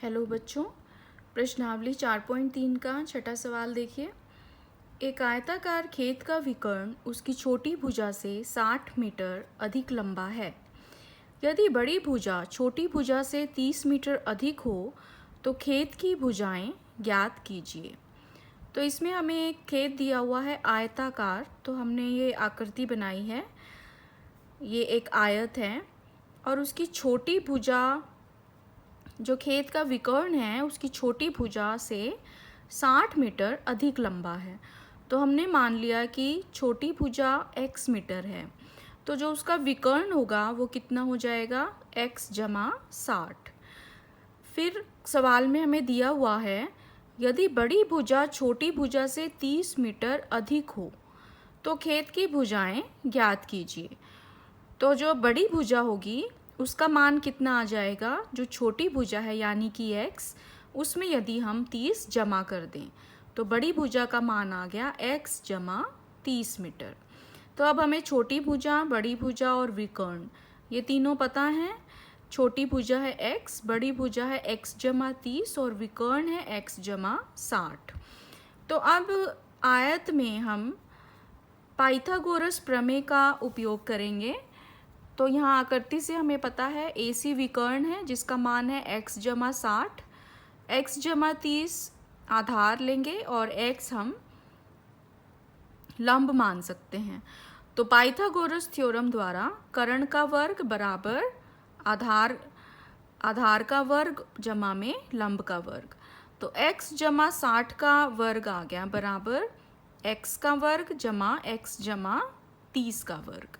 Hello बच्चों, प्रश्नावली 4.3 का छठा सवाल देखिए। एक आयताकार खेत का विकर्ण उसकी छोटी भुजा से 60 मीटर अधिक लंबा है। यदि बड़ी भुजा छोटी भुजा से 30 मीटर अधिक हो तो खेत की भुजाएं ज्ञात कीजिए। तो इसमें हमें एक खेत दिया हुआ है आयताकार, तो हमने ये आकृति बनाई है। ये एक आयत है और उसकी छोटी भुजा, जो खेत का विकर्ण है, उसकी छोटी भुजा से 60 मीटर अधिक लंबा है। तो हमने मान लिया कि छोटी भुजा x मीटर है, तो जो उसका विकर्ण होगा वो कितना हो जाएगा, x जमा 60। फिर सवाल में हमें दिया हुआ है यदि बड़ी भुजा छोटी भुजा से 30 मीटर अधिक हो तो खेत की भुजाएं ज्ञात कीजिए। तो जो बड़ी भुजा होगी उसका मान कितना आ जाएगा, जो छोटी भुजा है यानी कि x, उसमें यदि हम 30 जमा कर दें तो बड़ी भुजा का मान आ गया x जमा 30 मीटर। तो अब हमें छोटी भुजा, बड़ी भुजा और विकर्ण ये तीनों पता हैं। छोटी भुजा है x, बड़ी भुजा है x जमा 30 और विकर्ण है x जमा 60। तो अब आयत में हम पाइथागोरस प्रमेय का उपयोग करेंगे। तो यहाँ आकृति से हमें पता है AC विकर्ण है जिसका मान है x जमा 60, x जमा 30 आधार लेंगे और x हम लंब मान सकते हैं। तो पाइथागोरस थ्योरम द्वारा कर्ण का वर्ग बराबर आधार का वर्ग जमा में लंब का वर्ग। तो x जमा 60 का वर्ग आ गया बराबर x का वर्ग जमा x जमा 30 का वर्ग।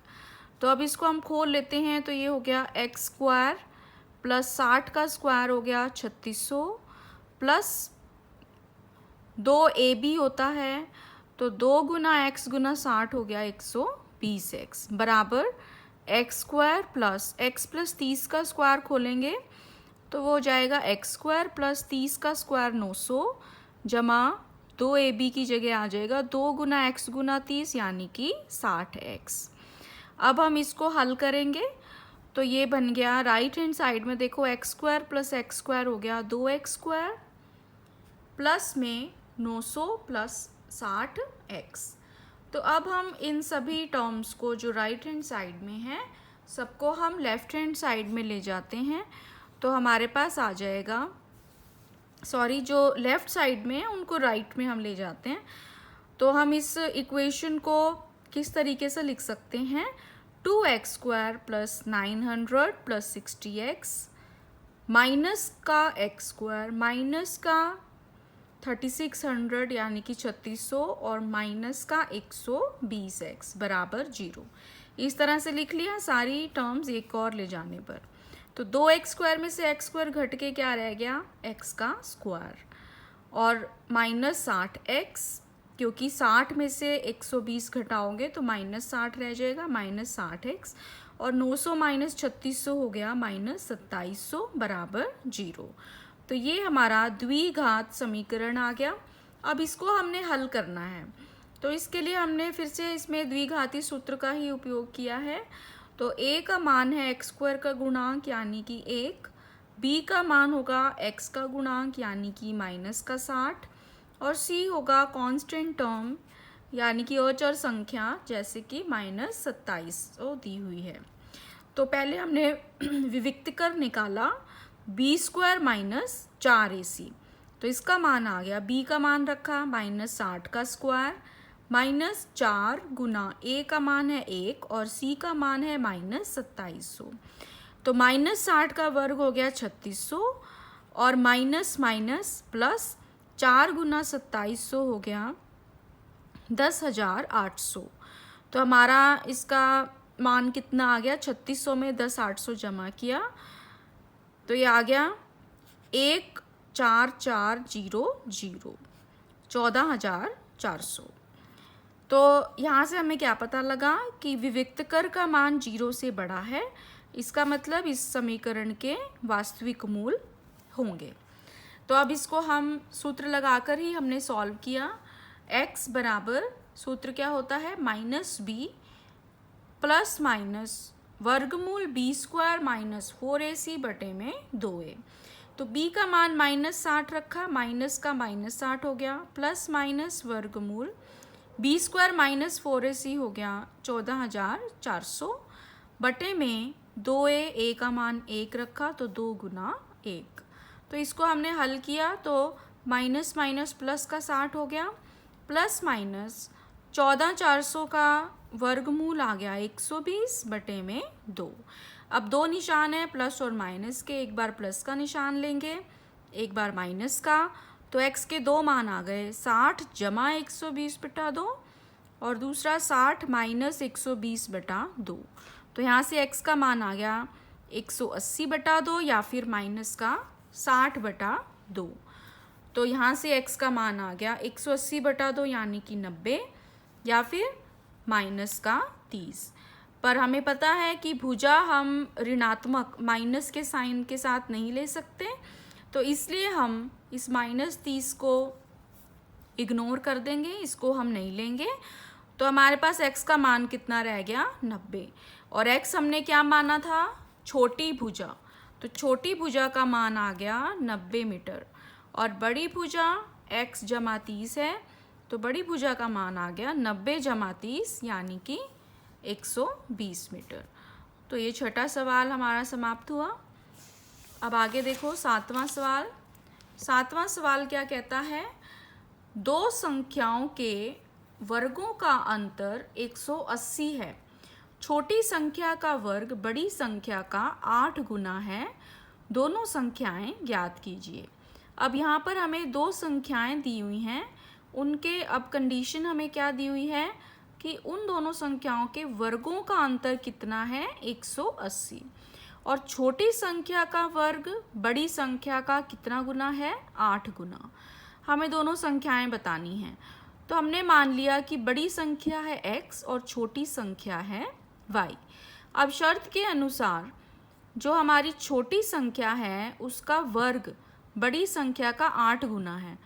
तो अब इसको हम खोल लेते हैं, तो ये हो गया x स्क्वायर प्लस 60 का स्क्वायर हो गया 3600 प्लस 2ab होता है, तो 2 गुना x गुना 60 हो गया 120x बराबर x square plus x plus 30 का स्क्वायर खोलेंगे तो वो हो जाएगा x स्क्वायर प्लस 30 का स्क्वायर 900 जमा 2ab की जगह आ जाएगा 2 गुना x गुना 30 यानी कि 60x। अब हम इसको हल करेंगे तो ये बन गया, राइट हैंड साइड में देखो x square plus x square हो गया 2x स्क्वायर प्लस में 900 प्लस 60x। तो अब हम इन सभी टर्म्स को जो राइट हैंड साइड में है सबको हम लेफ्ट हैंड साइड में ले जाते हैं, तो हमारे पास आ जाएगा, जो लेफ्ट साइड में है उनको राइट में हम ले जाते हैं। तो हम इस इक्वेशन को किस तरीके से लिख सकते हैं, 2x square plus 900 plus 60x minus का x स्क्वायर माइनस का 3600 यानी कि 3600 और माइनस का 120x बराबर 0। इस तरह से लिख लिया सारी टर्म्स एक और ले जाने पर। तो 2x स्क्वायर में से x स्क्वायर घट के क्या रह गया, x का स्क्वायर और माइनस 60x, क्योंकि 60 में से 120 घटाओगे तो माइनस 60 रह जाएगा माइनस 60x और 900 माइनस 3600 हो गया माइनस 2700 बराबर 0। तो ये हमारा द्विघात समीकरण आ गया। अब इसको हमने हल करना है, तो इसके लिए हमने फिर से इसमें द्विघाती सूत्र का ही उपयोग किया है। तो a का मान है x स्क्वायर का गुणांक यानी कि 1, b का मान होगा x का गुणांक यानी कि माइनस का 60 और c होगा कांस्टेंट टर्म यानी कि अचर संख्या जैसे कि माइनस 2700 दी हुई है। तो पहले हमने विविक्तकर निकाला b स्क्वायर माइनस 4ac, तो इसका मान आ गया, b का मान रखा माइनस 60 का स्क्वायर माइनस 4 गुना a का मान है 1 और c का मान है माइनस 2700। तो माइनस 60 का वर्ग हो गया 3600 और माइनस माइनस प्लस 4 गुना 2700 हो गया 10,800। तो हमारा इसका मान कितना आ गया, 3600 में 10,800 जमा किया तो ये आ गया 14400 14,400। तो यहाँ से हमें क्या पता लगा कि विविक्तकर का मान 0 से बड़ा है, इसका मतलब इस समीकरण के वास्तविक मूल होंगे। तो अब इसको हम सूत्र लगाकर ही हमने सॉल्व किया। x बराबर सूत्र क्या होता है, माइनस बी प्लस माइनस वर्गमूल b स्क्वायर माइनस 4ac बटे में 2a। तो b का मान -60 रखा, माइनस का -60 हो गया, प्लस माइनस वर्गमूल b स्क्वायर माइनस 4ac हो गया 14,400 बटे में 2a का मान 1 रखा तो 2 गुना 1। तो इसको हमने हल किया तो माइनस माइनस प्लस का 60 हो गया, प्लस माइनस 14,400 का वर्गमूल आ गया 120 बटे में 2। अब दो निशान है प्लस और माइनस के, एक बार प्लस का निशान लेंगे एक बार माइनस का, तो x के दो मान आ गए 60 जमा 120 बटा 2 और दूसरा 60 माइनस 120 बटा 2। तो यहाँ से x का मान आ गया 180 बटा 2 या फिर माइनस का 60 बटा 2। तो यहाँ से x का मान आ गया 180 बटा 2 यानी कि 90 या फिर माइनस का 30। पर हमें पता है कि भुजा हम ऋणात्मक माइनस के साइन के साथ नहीं ले सकते, तो इसलिए हम इस -30 को इग्नोर कर देंगे, इसको हम नहीं लेंगे। तो हमारे पास x का मान कितना रह गया 90, और x हमने क्या माना था छोटी भुजा, तो छोटी भुजा का मान आ गया 90 मीटर और बड़ी भुजा x जमा 30 है, तो बड़ी भुजा का मान आ गया 90 जमा 30 यानी कि 120 मीटर। तो ये छठा सवाल हमारा समाप्त हुआ। अब आगे देखो सातवां सवाल। सातवां सवाल क्या कहता है, दो संख्याओं के वर्गों का अंतर 180 है, छोटी संख्या का वर्ग बड़ी संख्या का 8 गुना है, दोनों संख्याएं ज्ञात कीजिए। अब यहाँ पर हमें दो संख्याएं दी हुई हैं, उनके अब कंडीशन हमें क्या दी हुई है कि उन दोनों संख्याओं के वर्गों का अंतर कितना है 180, और छोटी संख्या का वर्ग बड़ी संख्या का कितना गुना है 8 गुना। हमें दोनों संख्याएं बतानी हैं। तो हमने मान लिया कि बड़ी संख्या है x और छोटी संख्या है y। अब शर्त के अनुसार जो हमारी छोटी संख्या है उसका वर्ग बड़ी संख्या का 8 गुना है,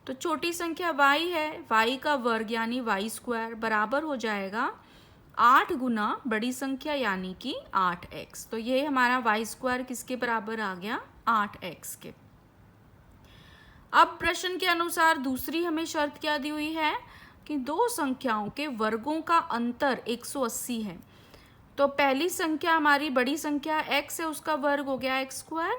तो छोटी संख्या y है, y का वर्ग यानी y स्क्वायर बराबर हो जाएगा 8 गुना बड़ी संख्या यानी कि 8x। तो ये हमारा y स्क्वायर किसके बराबर आ गया 8x के। अब प्रश्न के अनुसार दूसरी हमें शर्त क्या दी हुई है कि दो संख्याओं के वर्गों का अंतर 180 है। तो पहली संख्या हमारी बड़ी संख्या x है, उसका वर्ग हो गया x स्क्वायर,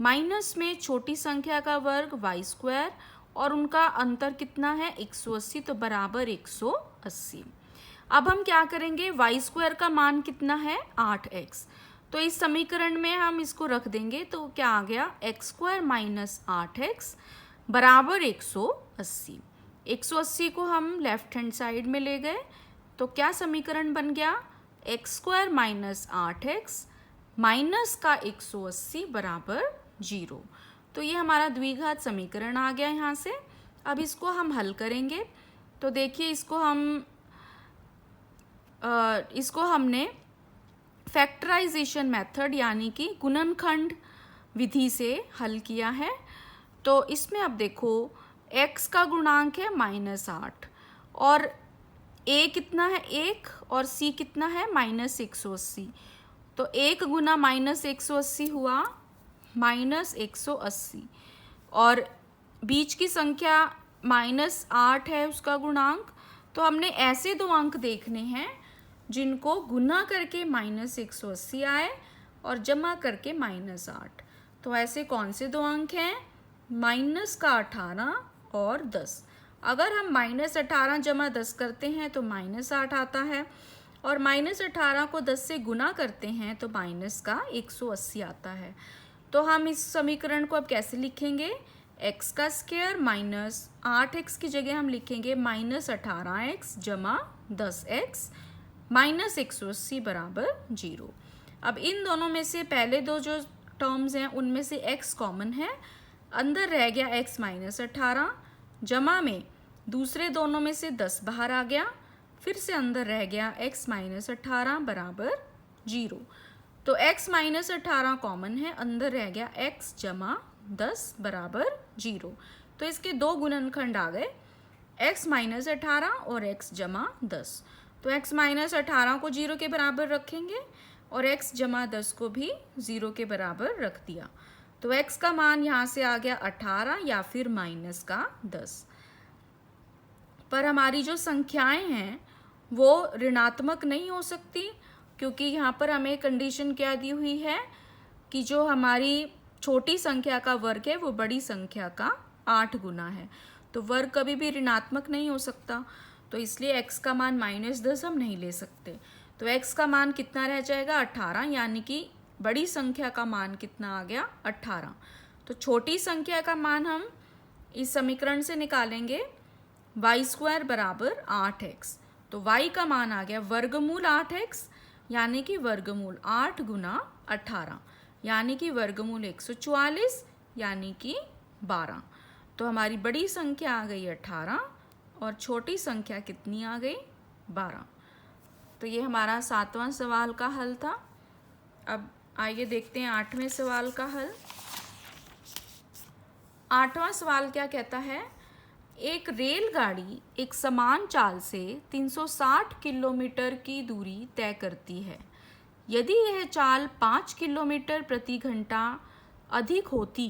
माइनस में छोटी संख्या का वर्ग y स्क्वायर और उनका अंतर कितना है 180, तो बराबर 180। अब हम क्या करेंगे, y स्क्वायर का मान कितना है 8x, तो इस समीकरण में हम इसको रख देंगे तो क्या आ गया x स्क्वायर माइनस 8x बराबर 180। 180 को हम लेफ्ट हैंड साइड में ले गए तो क्या समीकरण बन गया x square minus 8x minus का 180 बराबर 0। तो ये हमारा द्विघात समीकरण आ गया यहाँ से। अब इसको हम हल करेंगे तो देखिए इसको हमने फैक्टराइजेशन मेथड यानी कि गुणनखंड विधि से हल किया है। तो इसमें अब देखो x का गुणांक है -8 और a कितना है 1 और c कितना है -180, तो 1 गुना -180 हुआ -180 और बीच की संख्या -8 है उसका गुणांक। तो हमने ऐसे दो अंक देखने हैं जिनको गुना करके -180 आए और जमा करके -8। तो ऐसे कौन से दो अंक हैं, -18 और 10। अगर हम -18 जमा 10 करते हैं तो -8 आता है और -18 को 10 से गुना करते हैं तो -180 आता है। तो हम इस समीकरण को अब कैसे लिखेंगे, x का स्क्वायर माइनस 8x की जगह हम लिखेंगे -18x जमा 10x माइनस 180 बराबर 0। अब इन दोनों में से पहले दो जो टर्म्स हैं उनमें से x कॉमन है, अंदर रह गया x -18 जमा में दूसरे दोनों में से 10 बाहर आ गया, फिर से अंदर रह गया x -18 बराबर 0। तो x -18 कॉमन है, अंदर रह गया x जमा 10 बराबर 0। तो इसके दो गुणनखंड आ गए x -18 और x जमा 10। तो x -18 को 0 के बराबर रखेंगे और x जमा 10 को भी 0 के बराबर रख दिया। तो x का मान यहाँ से आ गया 18 या फिर माइनस का 10। पर हमारी जो संख्याएं हैं वो ऋणात्मक नहीं हो सकती, क्योंकि यहाँ पर हमें कंडीशन क्या दी हुई है कि जो हमारी छोटी संख्या का वर्ग है वो बड़ी संख्या का 8 गुना है। तो वर्ग कभी भी ऋणात्मक नहीं हो सकता, तो इसलिए x का मान -10 हम नहीं ले सकते। तो x का मान कितना रह जाएगा 18, यानी कि बड़ी संख्या का मान कितना आ गया 18। तो छोटी संख्या का मान हम इस समीकरण से निकालेंगे y² बराबर 8x। तो y का मान आ गया वर्गमूल 8x, यानी कि वर्गमूल 8 गुना 18, यानी कि वर्गमूल 144, यानी कि 12। तो हमारी बड़ी संख्या आ गई 18 और छोटी संख्या कितनी आ गई 12। तो ये हमारा 7वां सवाल का हल था। अब आइए देखते हैं 8वें सवाल का हल। 8वां सवाल क्या कहता है, एक रेलगाड़ी एक समान चाल से 360 किलोमीटर की दूरी तय करती है। यदि यह चाल 5 किलोमीटर प्रति घंटा अधिक होती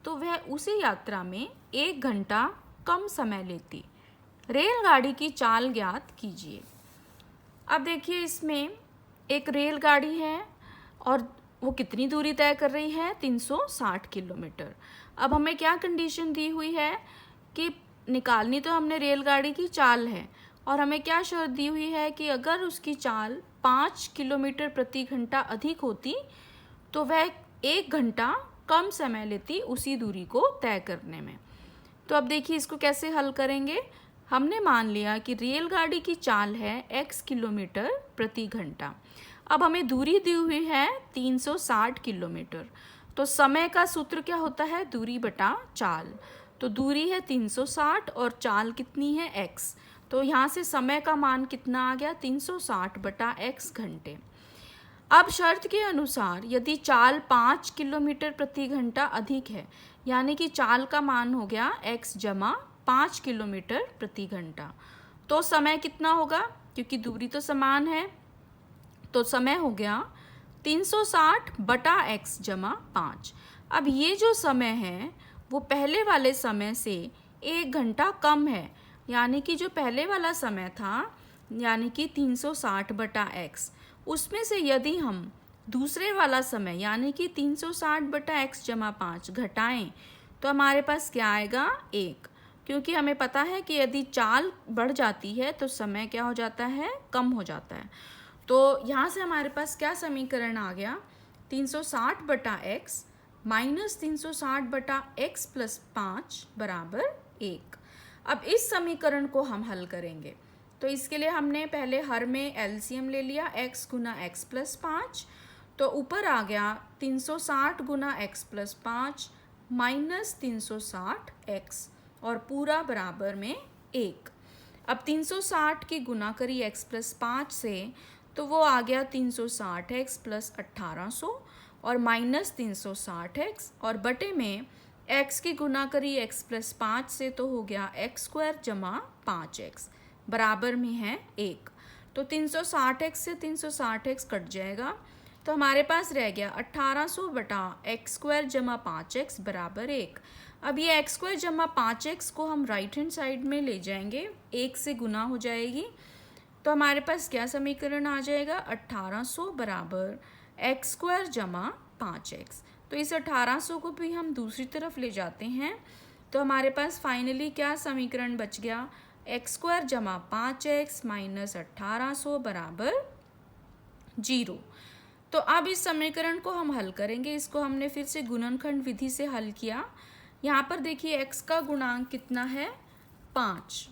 तो वह उसी यात्रा में 1 घंटा कम समय लेती। रेलगाड़ी की चाल ज्ञात कीजिए। अब देखिए, इसमें एक रेलगाड़ी है और वो कितनी दूरी तय कर रही है 360 किलोमीटर। अब हमें क्या कंडीशन दी हुई है कि निकालनी तो हमने रेलगाड़ी की चाल है, और हमें क्या शर्त दी हुई है कि अगर उसकी चाल 5 किलोमीटर प्रति घंटा अधिक होती तो वह 1 घंटा कम समय लेती उसी दूरी को तय करने में। तो अब देखिए इसको कैसे हल करेंगे। हमने मान लिया कि रेलगाड़ी की चाल है x किलोमीटर प्रति घंटा। अब हमें दूरी दी हुई है 360 किलोमीटर। तो समय का सूत्र क्या होता है, दूरी बटा चाल। तो दूरी है 360 और चाल कितनी है x। तो यहाँ से समय का मान कितना आ गया 360 बटा x घंटे। अब शर्त के अनुसार यदि चाल 5 किलोमीटर प्रति घंटा अधिक है, यानी कि चाल का मान हो गया x जमा 5 किलोमीटर प्रति घंटा, तो समय कितना होगा, क्योंकि दूरी तो समान है। तो समय हो गया 360 बटा x जमा 5। अब ये जो समय है वो पहले वाले समय से 1 घंटा कम है, यानी कि जो पहले वाला समय था यानी कि 360 बटा x, उसमें से यदि हम दूसरे वाला समय यानी कि 360 बटा x जमा 5 घटाएं तो हमारे पास क्या आएगा 1, क्योंकि हमें पता है कि यदि चाल बढ़ जाती है तो समय क्या हो जाता है, कम हो जाता है। तो यहाँ से हमारे पास क्या समीकरण आ गया, 360 बटा x माइनस 360 बटा x प्लस 5 बराबर 1। अब इस समीकरण को हम हल करेंगे। तो इसके लिए हमने पहले हर में एलसीएम ले लिया, x गुना x प्लस 5। तो ऊपर आ गया 360 गुना x प्लस 5 माइनस 360 x और पूरा बराबर में 1। अब 360 की गुना करी x प्लस 5 से, तो वो आ गया 360x प्लस 1800 और माइनस 360x और बटे में x की गुना करी x प्लस 5 से, तो हो गया x² जमा 5x बराबर में है 1। तो 360x से 360x कट जाएगा, तो हमारे पास रह गया 1800 बटा x² जमा 5x बराबर 1। अब ये x² जमा 5x को हम राइट हैंड साइड में ले जाएंगे, 1 से गुना हो जाएगी। तो हमारे पास क्या समीकरण आ जाएगा, 1800 बराबर x² जमा 5x। तो इस 1800 को भी हम दूसरी तरफ ले जाते हैं, तो हमारे पास फाइनली क्या समीकरण बच गया, x² जमा 5x माइनस 1800 बराबर 0। तो अब इस समीकरण को हम हल करेंगे। इसको हमने फिर से गुणनखंड विधि से हल किया। यहाँ पर देखिए x का गुणांक कितना है 5,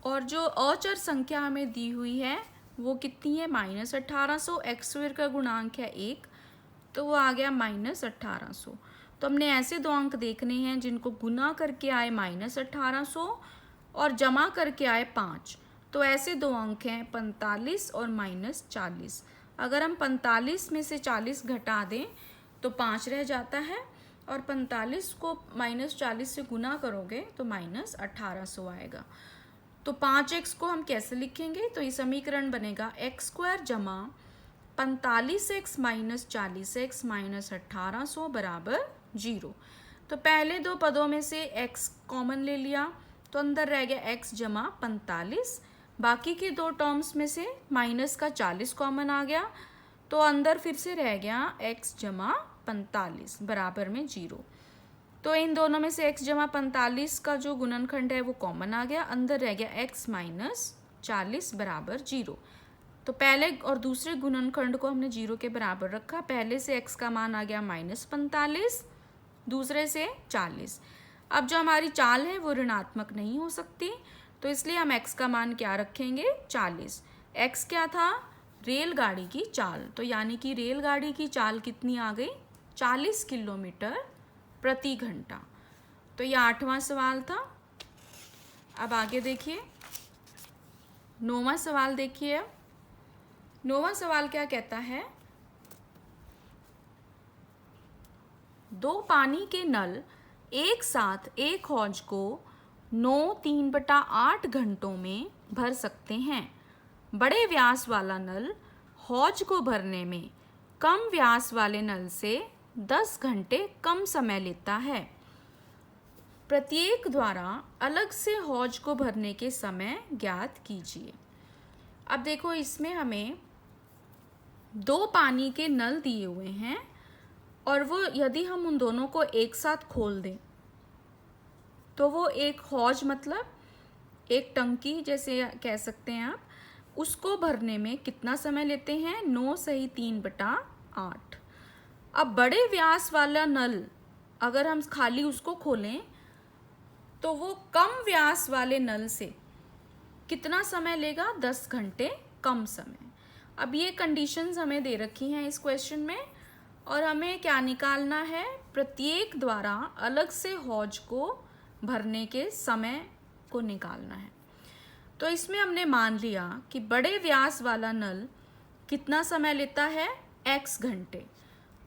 और जो अचर संख्या हमें दी हुई है वो कितनी है माइनस 1800। x² का गुणांक है 1, तो वो आ गया माइनस 1800। तो हमने ऐसे दो अंक देखने हैं जिनको गुना करके आए माइनस 1800 और जमा करके आए 5। तो ऐसे दो अंक हैं 45 और माइनस 40। अगर हम 45 में से 40 घटा दें तो 5 रह जाता है, और 45 को माइनस 40 से गुना करोगे तो माइनस 1800 आएगा। तो 5x को हम कैसे लिखेंगे, तो ये समीकरण बनेगा x² जमा 45x माइनस 40x माइनस 1800 बराबर 0। तो पहले दो पदों में से x कॉमन ले लिया तो अंदर रह गया x जमा 45। बाकी के दो टर्म्स में से माइनस का 40 कॉमन आ गया तो अंदर फिर से रह गया x जमा 45 बराबर में 0। तो इन दोनों में से x जमा 45 का जो गुणनखंड है वो कॉमन आ गया, अंदर रह गया x माइनस 40 बराबर 0। तो पहले और दूसरे गुणनखंड को हमने 0 के बराबर रखा। पहले से x का मान आ गया माइनस 45, दूसरे से 40। अब जो हमारी चाल है वो ऋणात्मक नहीं हो सकती, तो इसलिए हम x का मान क्या रखेंगे 40। x क्या था, रेलगाड़ी की चाल, तो यानी कि रेलगाड़ी की चाल कितनी आ गई 40 किलोमीटर प्रति घंटा। तो ये 8वां सवाल था। अब आगे देखिए 9वां सवाल देखिए। 9वां सवाल क्या कहता है, दो पानी के नल एक साथ एक हौज को 9 3/8 घंटों में भर सकते हैं। बड़े व्यास वाला नल हौज को भरने में कम व्यास वाले नल से 10 घंटे कम समय लेता है। प्रत्येक द्वारा अलग से हौज को भरने के समय ज्ञात कीजिए। अब देखो इसमें हमें दो पानी के नल दिए हुए हैं और वो यदि हम उन दोनों को एक साथ खोल दें तो वो एक हौज मतलब एक टंकी जैसे कह सकते हैं आप, उसको भरने में कितना समय लेते हैं 9 सही 3/8। अब बड़े व्यास वाला नल अगर हम खाली उसको खोलें तो वो कम व्यास वाले नल से कितना समय लेगा 10 घंटे कम समय। अब ये कंडीशंस हमें दे रखी हैं इस क्वेश्चन में और हमें क्या निकालना है, प्रत्येक द्वारा अलग से हौज को भरने के समय को निकालना है। तो इसमें हमने मान लिया कि बड़े व्यास वाला नल कितना समय लेता है x घंटे,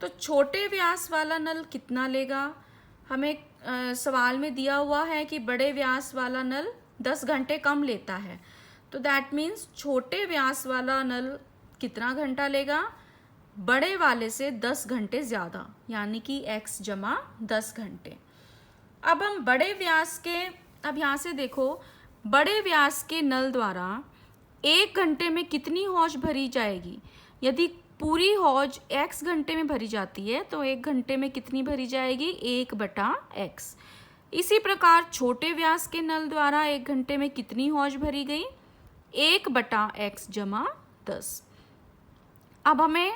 तो छोटे व्यास वाला नल कितना लेगा, हमें सवाल में दिया हुआ है कि बड़े व्यास वाला नल 10 घंटे कम लेता है, तो दैट मीन्स छोटे व्यास वाला नल कितना घंटा लेगा, बड़े वाले से 10 घंटे ज़्यादा, यानी कि x जमा 10 घंटे। अब हम बड़े व्यास के, अब यहाँ से देखो बड़े व्यास के नल द्वारा 1 घंटे में कितनी हौज भरी जाएगी। यदि पूरी हौज x घंटे में भरी जाती है तो 1 घंटे में कितनी भरी जाएगी 1/x। इसी प्रकार छोटे व्यास के नल द्वारा 1 घंटे में कितनी हौज भरी गई 1/x जमा 10। अब हमें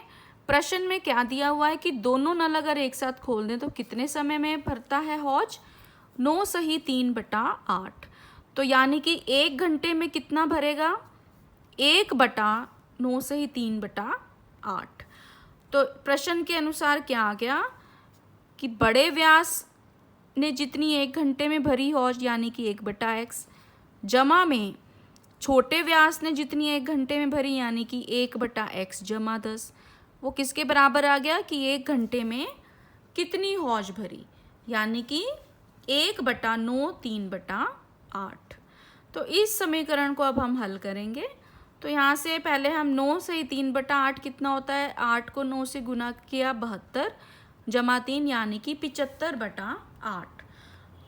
प्रश्न में क्या दिया हुआ है कि दोनों नल अगर एक साथ खोल दें तो कितने समय में भरता है हौज 9 सही 3/8। तो यानी कि 1 घंटे में कितना भरेगा 1/9 सही 3/8। तो प्रश्न के अनुसार क्या आ गया कि बड़े व्यास ने जितनी 1 घंटे में भरी हौज यानी कि 1/x जमा में छोटे व्यास ने जितनी 1 घंटे में भरी यानी कि 1/x जमा 10, वो किसके बराबर आ गया कि 1 घंटे में कितनी हौज भरी यानी कि 1/9 3/8। तो इस समीकरण को अब हम हल करेंगे। तो यहाँ से पहले हम 9 से 3/8 कितना होता है, 8 को 9 से गुना किया 72 जमा 3 यानी कि 75/8।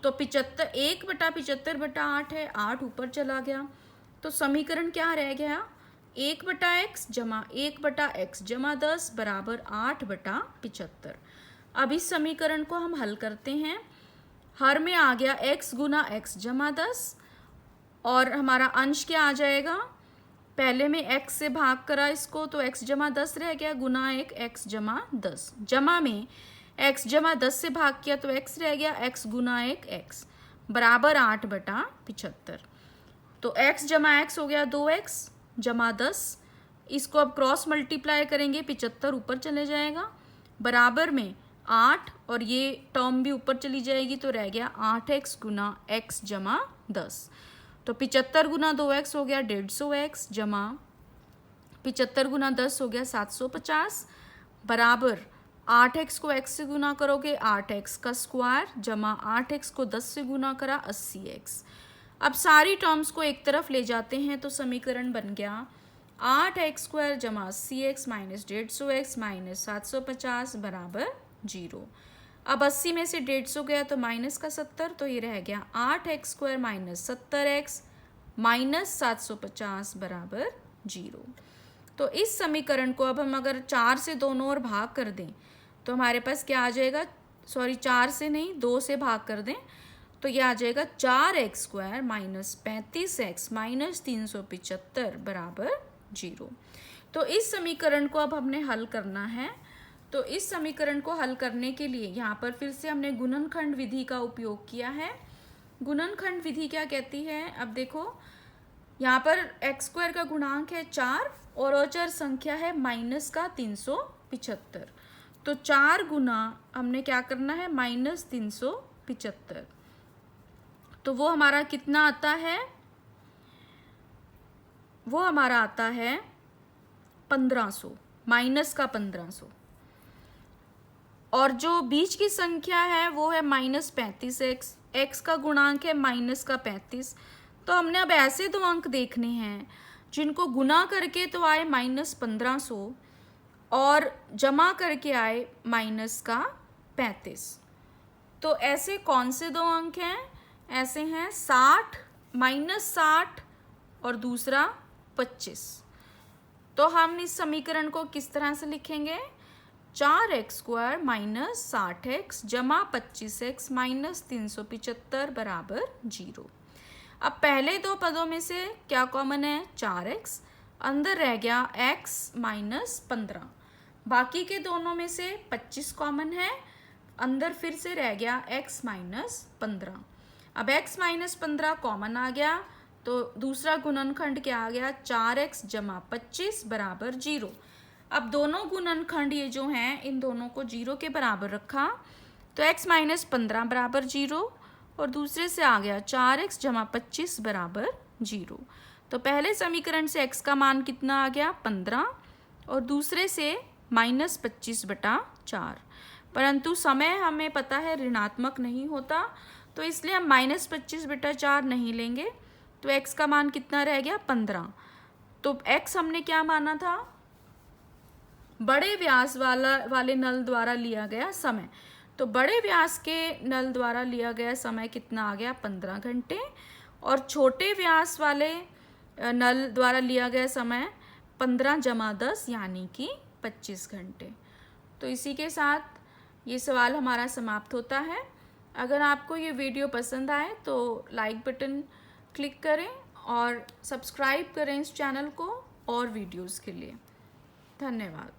तो 1/75/8 है, 8 ऊपर चला गया तो समीकरण क्या रह गया 1/x जमा 1/x जमा 10 बराबर 8/75। अब इस समीकरण को हम हल करते हैं। हर में आ गया x गुना x जमा 10 और हमारा अंश क्या आ जाएगा, पहले में x से भाग करा इसको तो x जमा 10 रह गया गुना 1 x जमा 10, जमा में x जमा 10 से भाग किया तो x रह गया x गुना 1 x बराबर 8/75। तो x जमा x हो गया 2x जमा 10, इसको अब क्रॉस मल्टीप्लाई करेंगे 75 ऊपर चले जाएगा बराबर में 8 और ये टर्म भी ऊपर चली जाएगी तो रह गया 8x गुना x जमा 10। तो 75 गुना 2x हो गया 150x जमा 75 गुना 10 हो गया 750 बराबर 8x को x से गुना करोगे 8x का स्क्वायर जमा 8x को 10 से गुना करा 80x। अब सारी टर्म्स को एक तरफ ले जाते हैं तो समीकरण बन गया 8x² जमा 80x माइनस 150x माइनस 750 बराबर 0। अब 80 में से 150 गया तो माइनस का 70, तो ये रह गया 8x² माइनस 70x माइनस 750 बराबर 0। तो इस समीकरण को अब हम अगर 4 से दोनों ओर भाग कर दें तो हमारे पास क्या आ जाएगा, 4 से नहीं 2 से भाग कर दें तो ये आ जाएगा 4x² माइनस 35x माइनस 375 बराबर 0। तो इस समीकरण को अब हमने हल करना है। तो इस समीकरण को हल करने के लिए यहाँ पर फिर से हमने गुणनखंड विधि का उपयोग किया है। गुणनखंड विधि क्या कहती है, अब देखो यहाँ पर x² का गुणांक है 4 और अचर संख्या है माइनस का 375। तो 4 गुना हमने क्या करना है माइनस 375, तो वो हमारा कितना आता है, वो हमारा आता है 1500, माइनस का 1500। और जो बीच की संख्या है वो है माइनस 35x, x का गुणांक है माइनस का 35। तो हमने अब ऐसे दो अंक देखने हैं जिनको गुना करके तो आए माइनस 1500 और जमा करके आए माइनस का 35। तो ऐसे कौन से दो अंक हैं, ऐसे हैं 60 माइनस 60 और दूसरा 25। तो हम इस समीकरण को किस तरह से लिखेंगे, 4x² माइनस 60x जमा 25x माइनस 375 बराबर 0। अब पहले दो पदों में से क्या कॉमन है, 4x, अंदर रह गया x माइनस 15। बाकी के दोनों में से 25 कॉमन है, अंदर फिर से रह गया x माइनस 15। अब x माइनस 15 कॉमन आ गया तो दूसरा गुणनखंड क्या आ गया, 4x जमा 25 बराबर 0। अब दोनों गुणनखंड ये जो हैं इन दोनों को 0 के बराबर रखा तो x माइनस 15 बराबर 0 और दूसरे से आ गया 4x जमा 25 बराबर 0। तो पहले समीकरण से x का मान कितना आ गया 15 और दूसरे से माइनस 25/4। परंतु समय हमें पता है ऋणात्मक नहीं होता, तो इसलिए हम माइनस 25/4 नहीं लेंगे। तो x का मान कितना रह गया 15। तो x हमने क्या माना था, बड़े व्यास वाले नल द्वारा लिया गया समय। तो बड़े व्यास के नल द्वारा लिया गया समय कितना आ गया 15 घंटे और छोटे व्यास वाले नल द्वारा लिया गया समय 15 जमा 10 यानी कि 25 घंटे। तो इसी के साथ ये सवाल हमारा समाप्त होता है। अगर आपको ये वीडियो पसंद आए तो लाइक बटन क्लिक करें और सब्सक्राइब करें इस चैनल को और वीडियोस के लिए। धन्यवाद।